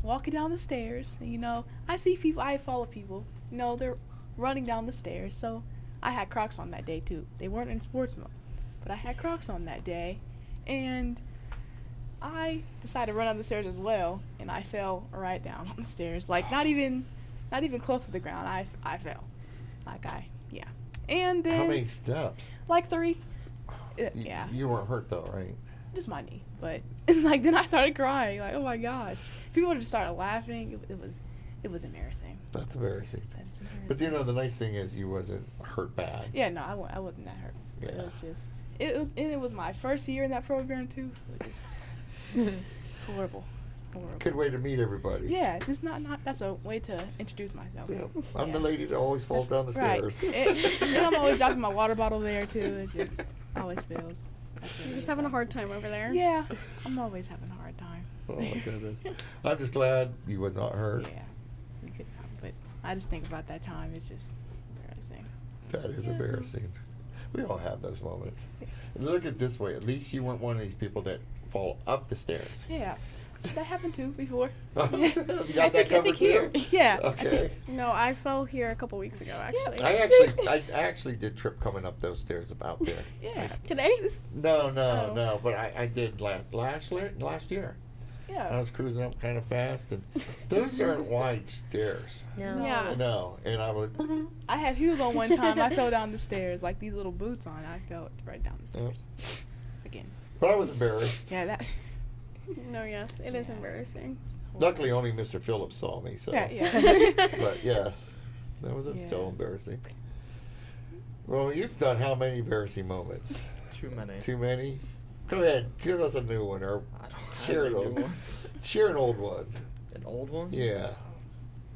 walking down the stairs, and I see people, I follow people, they're running down the stairs. So I had Crocs on that day too. They weren't in sports mode, but I had Crocs on that day, and I decided to run down the stairs as well, and I fell right down on the stairs. Like not even close to the ground. I fell. Yeah. And then How many steps? like 3. Yeah. You weren't hurt though, right? Just my knee. But like then I started crying. Like, oh my gosh. People just started laughing. It was embarrassing. That's embarrassing. That is embarrassing. But the nice thing is you wasn't hurt bad. Yeah, no, I wasn't that hurt. But Yeah. it was my first year in that program too. It was just horrible. Good way to meet everybody. Yeah, it's not that's a way to introduce myself. Yeah, I'm the Yeah. lady that always falls down the Right. stairs. And I'm always dropping my water bottle there too. It just always spills. You're just having a hard time over there. Yeah, I'm always having a hard time. Oh my goodness. I'm just glad you was not hurt. Yeah, you could, but I just think about that time. It's just embarrassing. That is Yeah. embarrassing. We all have those moments. And look at it this way. At least you weren't one of these people that fall up the stairs. Yeah, that happened too before. You got that I covered think here. too? Yeah. Okay. No, I fell here a couple weeks ago, actually. I actually did trip coming up those stairs about there. Yeah. Today? No, Oh. no, but I did last year. I Yeah. was cruising up kind of fast, and those aren't wide stairs. No. Yeah. No, and I would. I had heels on one time. I fell down the stairs, like these little boots on. I fell right down the Yeah. stairs. Again. But I was embarrassed. Yeah, that. No, yes, it is Yeah. embarrassing. Luckily, only Mr. Phillips saw me. So. Yeah, yeah. But yes, that was still Yeah. embarrassing. Well, you've done how many embarrassing moments? too many. Too many? Go ahead, give us a new one, or I don't share have an any old new one. ones. Share an old one. An old one? Yeah.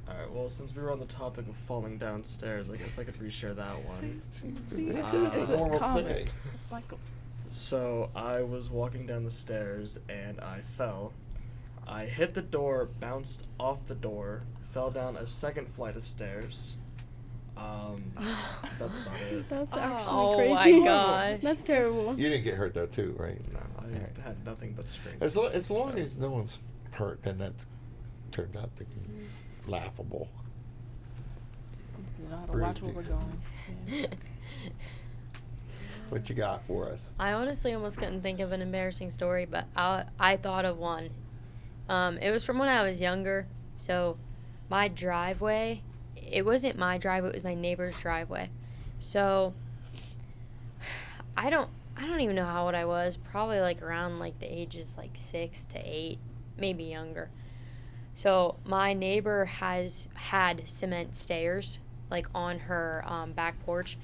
Alright, well, since we were on the topic of falling downstairs, I guess I could reshare that one. It's It's a a normal common. thing. It's like So, I was walking down the stairs and I fell. I hit the door, bounced off the door, fell down a second flight of stairs. That's about it. That's Oh. actually Oh crazy. my gosh. That's terrible. You didn't get hurt though, too, right? No, I Alright. had nothing but strength. As long as no one's hurt, then that turns out to be laughable. You know how to watch Bruised where we're you. going. Yeah. What you got for us? I honestly almost couldn't think of an embarrassing story, but I thought of one. It was from when I was younger. So my driveway, it wasn't my driveway, it was my neighbor's driveway. So I don't even know how old I was. Probably like around like the ages like 6 to 8, maybe younger. So my neighbor has had cement stairs like on her back porch.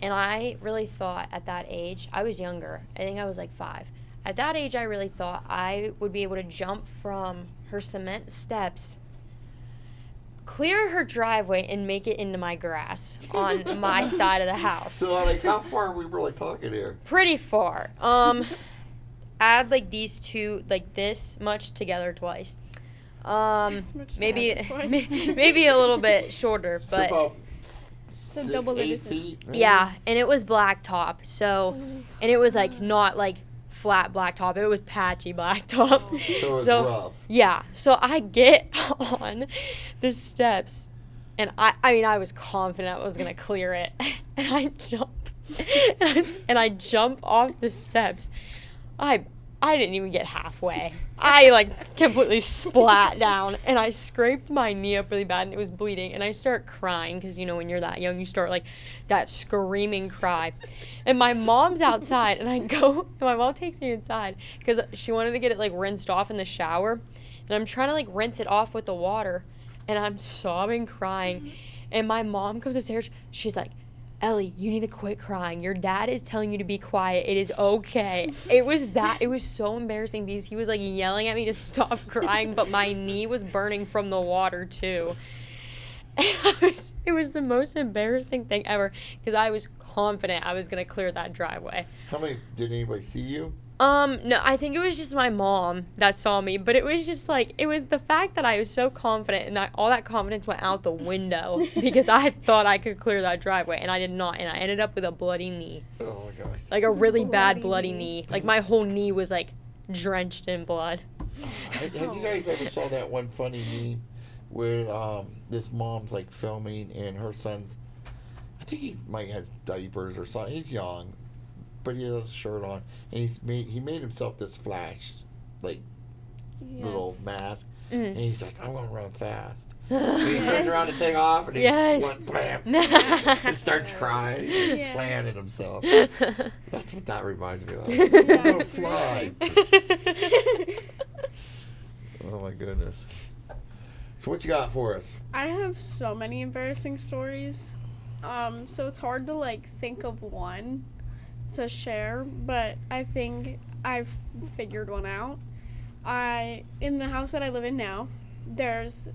And I really thought at that age, I was younger. I think I was like 5. At that age, I really thought I would be able to jump from her cement steps, clear her driveway, and make it into my grass on my side of the house. So, like, how far are we really talking here? Pretty far. Add like these two, like this much together twice. This much Maybe together twice. maybe a little bit shorter, So but about So double the 8 distance. feet? maybe? yeah, and it was blacktop. So, and it was like not like flat blacktop. It was patchy blacktop. So it's So- rough. Yeah, so I get on the steps, and I was confident I was gonna clear it, and I jump, and I jump off the steps. I didn't even get halfway. I like completely splat down, and I scraped my knee up really bad, and it was bleeding. And I start crying because you know when you're that young, you start like that screaming cry. And my mom's outside, and I go, and my mom takes me inside because she wanted to get it like rinsed off in the shower, and I'm trying to like rinse it off with the water, and I'm sobbing, crying, and my mom comes upstairs. She's like, Ellie, you need to quit crying. Your dad is telling you to be quiet. It is okay. It was so embarrassing because he was like yelling at me to stop crying, but my knee was burning from the water too. And it was the most embarrassing thing ever because I was confident I was going to clear that driveway. Did anybody see you? No, I think it was just my mom that saw me, but it was just like, it was the fact that I was so confident and that all that confidence went out the window because I thought I could clear that driveway and I did not, and I ended up with a bloody knee. Oh my gosh. Like a really bad Bloody bloody knee. knee. Like my whole knee was like drenched in blood. Have you guys ever saw that one funny meme where this mom's like filming and her son's, I think he might have diapers or something. He's young, but he has a shirt on, and he made himself this flash, like little Yes. mask, Mhm. and he's like, I'm gonna run fast. And he turns around to take off, and he Yes. blam, and starts crying, Yeah. planning himself. That's what that reminds me of. Yeah, I'm gonna it's fly. Oh my goodness. So what you got for us? I have so many embarrassing stories. So it's hard to like think of one to share, but I think I've figured one out. In the house that I live in now, there's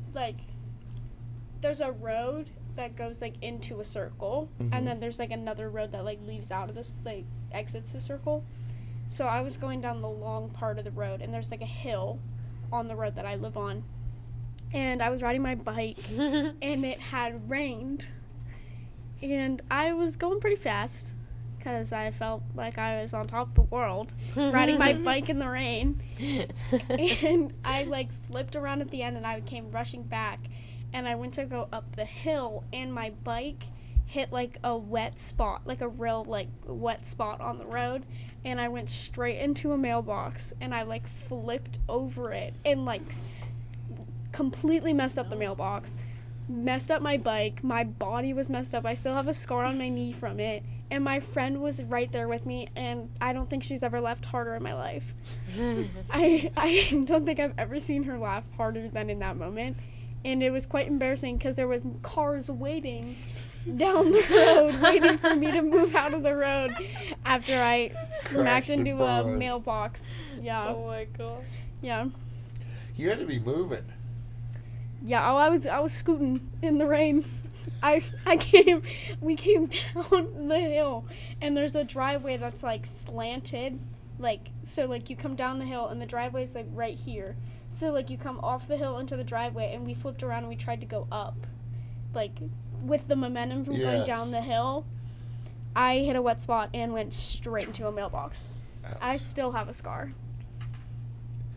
a road that goes like into a circle, Mhm. and then there's like another road that like leaves out of this, like exits the circle. So I was going down the long part of the road, and there's like a hill on the road that I live on, and I was riding my bike, and it had rained, and I was going pretty fast because I felt like I was on top of the world riding my bike in the rain. And I like flipped around at the end, and I came rushing back, and I went to go up the hill, and my bike hit like a wet spot, like a real like wet spot on the road, and I went straight into a mailbox, and I like flipped over it and like completely messed up the mailbox, messed up my bike, my body was messed up. I still have a scar on my knee from it, and my friend was right there with me, and I don't think she's ever laughed harder in my life. I don't think I've ever seen her laugh harder than in that moment. and it was quite embarrassing because there was cars waiting down the road, waiting for me to move out of the road after I smacked Crashed and into a burned. mailbox. Yeah. Oh my god. Yeah. You had to be moving. Yeah, I was scooting in the rain. We came down the hill, and there's a driveway that's like slanted, like, so like you come down the hill and the driveway's like right here. So like you come off the hill into the driveway, and we flipped around and we tried to go up, like with the momentum from going Yes. down the hill. I hit a wet spot and went straight into a mailbox. I still have a scar.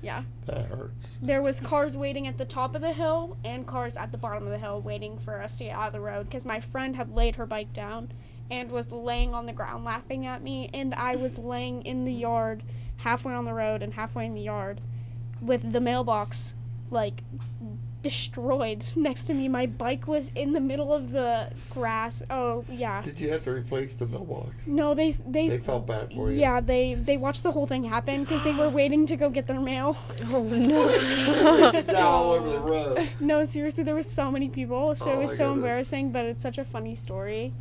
Yeah. That hurts. There was cars waiting at the top of the hill and cars at the bottom of the hill waiting for us to get out of the road because my friend had laid her bike down and was laying on the ground laughing at me, and I was laying in the yard, halfway on the road and halfway in the yard, with the mailbox like destroyed next to me. My bike was in the middle of the grass. Oh yeah. Did you have to replace the mailbox? No, they felt bad for you. Yeah, they watched the whole thing happen because they were waiting to go get their mail. Oh no. It's just all over the road. No, seriously, there was so many people, so Oh it was my so goodness. embarrassing, but it's such a funny story.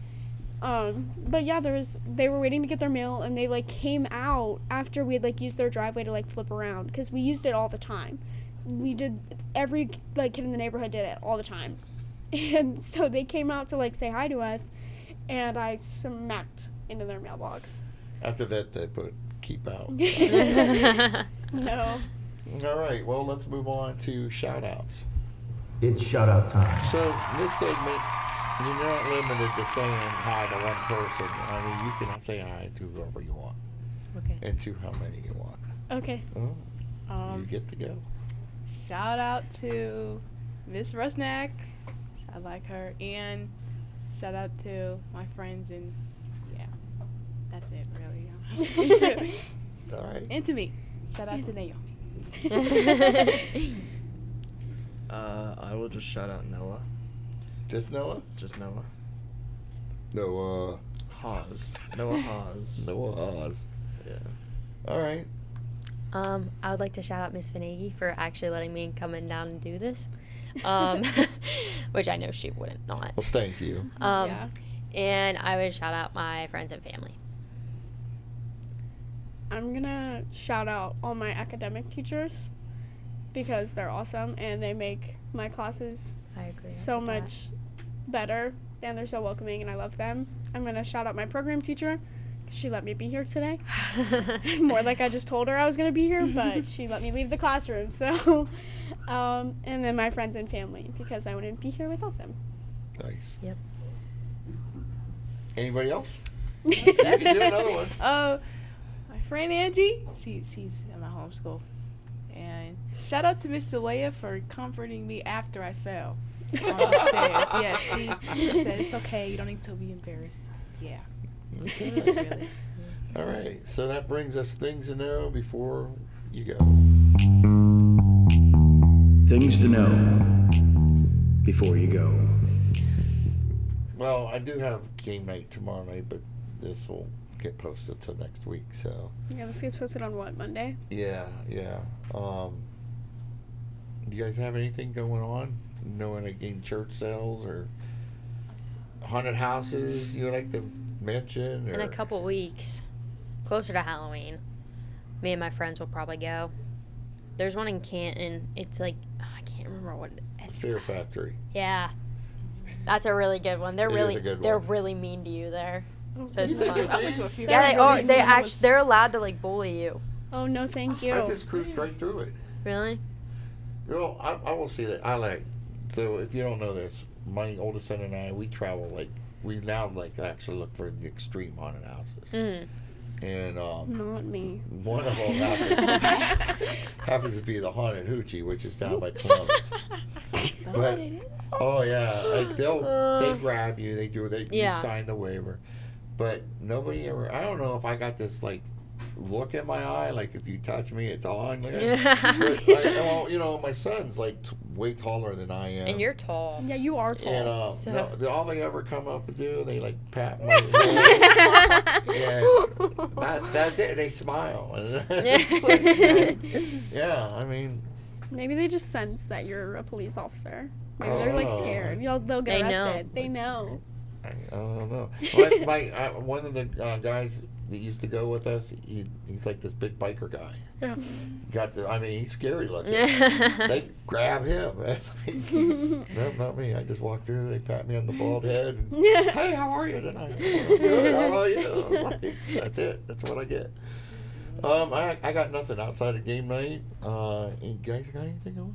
But yeah, they were waiting to get their mail, and they like came out after we had like used their driveway to like flip around because we used it all the time. We did, every like kid in the neighborhood did it all the time, and so they came out to like say hi to us, and I smacked into their mailbox. After that, they put keep out. No. All right, well, let's move on to shout outs. It's shout out time. So, this segment, you're not limited to saying hi to one person. I mean, you can say hi to whoever you want Okay. and to how many you want. Okay. Oh, you get to go. Shout out to Miss Rusnak. I like her. And shout out to my friends, and yeah, that's it really. All right. And to me. Shout out to Naomi. I will just shout out Noah. Just Noah? Just Noah. Noah. Hawes. Noah Hawes. Noah Oz. Yeah. All right. I would like to shout out Miss Finaghy for actually letting me come in down and do this, which I know she wouldn't not. Well, thank you. Yeah. And I would shout out my friends and family. I'm gonna shout out all my academic teachers because they're awesome and they make my classes I agree. so with that. much better, and they're so welcoming and I love them. I'm gonna shout out my program teacher because she let me be here today. More like I just told her I was gonna be here, but she let me leave the classroom. So, and then my friends and family because I wouldn't be here without them. Nice. Yep. Anybody else? You can do another one. My friend Angie, she's at my home school. And shout out to Miss Delia for comforting me after I fell on the stairs. Yeah, she said it's okay. You don't need to be embarrassed. Yeah. Okay. Really. All right. So that brings us things to know before you go. Things to know before you go. Well, I do have game night tomorrow night, but this will get posted till next week. So Yeah, this gets posted on what, Monday? yeah. Do you guys have anything going on? Knowing any church sales or haunted houses you would like to mention? Or? In a couple weeks, closer to Halloween, me and my friends will probably go. There's one in Canton. It's like, I can't remember what it is. Fear Factory. Yeah. That's a really good one. They're It is really a good they're one. really mean to you there. So it's Yeah. fun. I went to a few. Yeah, they really are. They mean ones. they're allowed to like bully you. Oh, no, thank you. I just cruised right through it. Really? Well, I will see that. So if you don't know this, my oldest son and I, we travel we now actually look for the extreme haunted houses. Mm. And Not me. one of them happens to be the Haunted Hoochie, which is down by Columbus. But oh yeah, they grab you, you Yeah. sign the waiver, but nobody ever. I don't know if I got this look in my eye, like if you touch me, it's on. But, my son's way taller than I am, And you're tall. Yeah, you are tall. and So- all they ever come up and do, they pat my head. And that's it. They smile. It's yeah, I mean, Maybe they just sense that you're a police officer. Maybe they're like scared. They'll get They know. arrested. They know. I don't know. One of the guys that used to go with us, he's like this big biker guy. Yeah. He's scary looking. They grab him. That's like, no, not me. I just walk through. They pat me on the bald head. And, hey, how are you tonight? "I'm good. How are you?" I'm like, that's it. That's what I get. I got nothing outside of game night. You guys got anything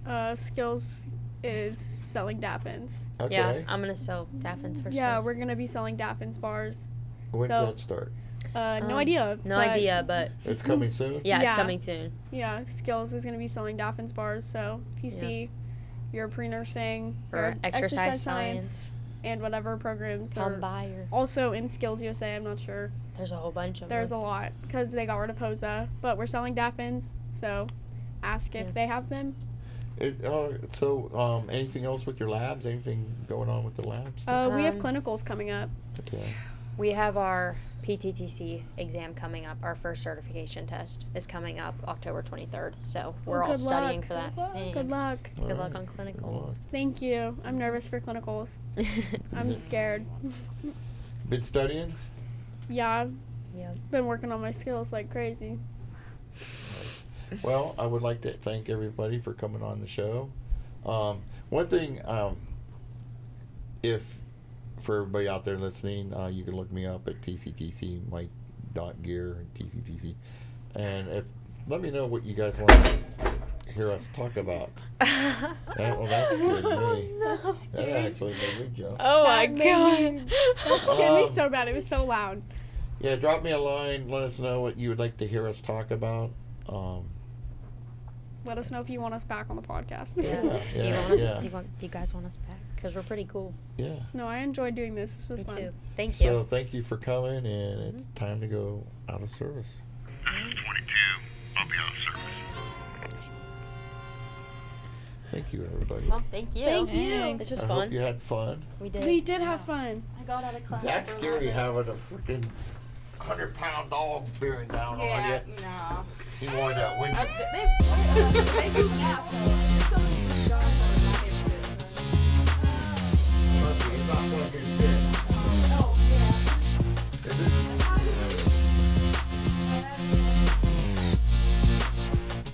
on? Skills is selling Daffins. Okay. Yeah, I'm gonna sell Daffins for Yeah, Skills. we're gonna be selling Daffins bars. When's so- that start? No idea. No but idea, but It's coming soon? yeah, Yeah. it's coming soon. Yeah, Skills is gonna be selling Daffins bars. So if you Yeah. see your pre-nursing Or exercise science. and whatever programs Come are by or also in Skills USA, I'm not sure. there's a whole bunch of There's them. a lot because they got rid of HOSA, but we're selling Daffins. So ask if Yeah. they have them. Anything else with your labs? Anything going on with the labs? We have Um, clinicals coming up. Okay. We have our PTTC exam coming up. Our first certification test is coming up October 23rd. So we're all Good studying luck. for that. Good Thanks. luck. Good luck Alright. on Good clinicals. luck. Thank you. I'm nervous for clinicals. I'm scared. Been studying? Yeah, Yeah. been working on my skills like crazy. Well, I would like to thank everybody for coming on the show. One thing, if for everybody out there listening, you can look me up at TCTC, Mike.Gear, TCTC. And let me know what you guys want to hear us talk about. That scared me. That's That scary. actually made me jump. Oh my That made me- god. That scared me Um, so bad. It was so loud. Yeah, drop me a line. Let us know what you would like to hear us talk about. Let us know if you want us back on the podcast. Yeah. Do you want us? yeah. Do you guys want us back? Because we're pretty cool. Yeah. No, I enjoyed doing this. This was Me fun. too. Thank So you. thank you for coming, and it's time to go out of service. This is 22. I'll be out of service. Thank you, everybody. Well, thank you. Thank you. This was I fun. hope you had fun. We did. We did have fun. I got out of class. That's for a scary little having a freaking 100-pound dog bearing down on Yeah, you. no. You wanted that when They do now, so.